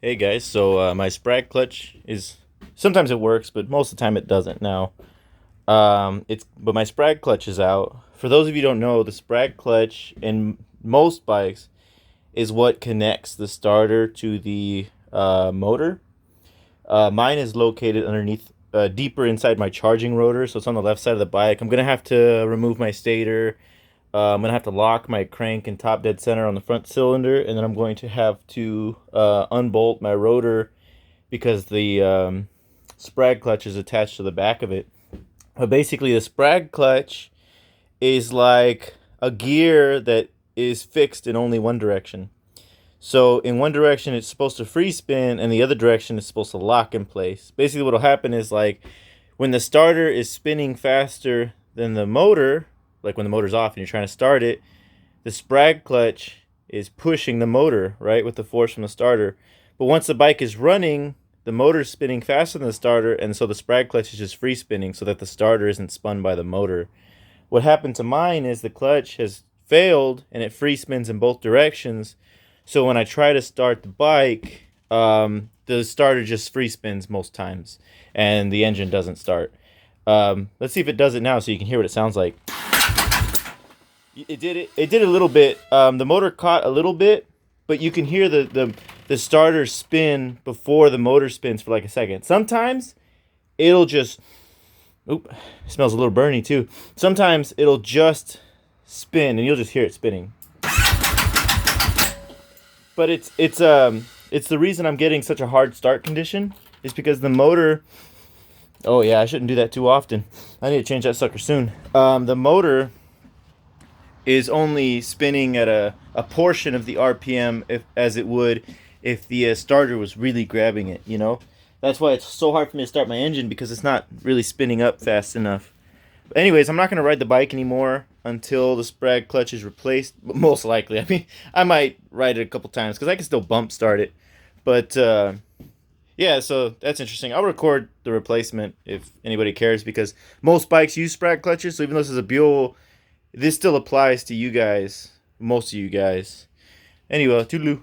Hey guys, so my Sprag Clutch is sometimes it works, but most of the time it doesn't. Now, but my Sprag Clutch is out. For those of you who don't know, the Sprag Clutch in most bikes is what connects the starter to the motor. Mine is located underneath, deeper inside my charging rotor, so it's on the left side of the bike. I'm gonna have to remove my stator. I'm gonna have to lock my crank and top dead center on the front cylinder, and then I'm going to have to unbolt my rotor because the Sprag clutch is attached to the back of it. But basically, the Sprag clutch is like a gear that is fixed in only one direction. So in one direction it's supposed to free spin, and the other direction is supposed to lock in place. Basically, what'll happen is like when the starter is spinning faster than the motor, like when the motor's off and you're trying to start it, the Sprag clutch is pushing the motor, right, with the force from the starter. But once the bike is running, the motor's spinning faster than the starter, and so the Sprag clutch is just free spinning so that the starter isn't spun by the motor. What happened to mine is the clutch has failed and it free spins in both directions. So when I try to start the bike, the starter just free spins most times, and the engine doesn't start. Let's see if it does it now, so you can hear what it sounds like. It did it. It did a little bit. The motor caught a little bit, but you can hear the starter spin before the motor spins for like a second. Sometimes it'll just. Oop, it smells a little burny too. Sometimes it'll just spin, and you'll just hear it spinning. But it's the reason I'm getting such a hard start condition is because the motor. Oh yeah, I shouldn't do that too often. I need to change that sucker soon. The motor is only spinning at a portion of the RPM as it would if the starter was really grabbing it, you know? That's why it's so hard for me to start my engine, because it's not really spinning up fast enough. But anyways, I'm not going to ride the bike anymore until the Sprag clutch is replaced. Most likely. I mean, I might ride it a couple times because I can still bump start it. But yeah, so that's interesting. I'll record the replacement if anybody cares, because most bikes use Sprag clutches. So even though this is a Buell, this still applies to you guys, most of you guys. Anyway, toodaloo.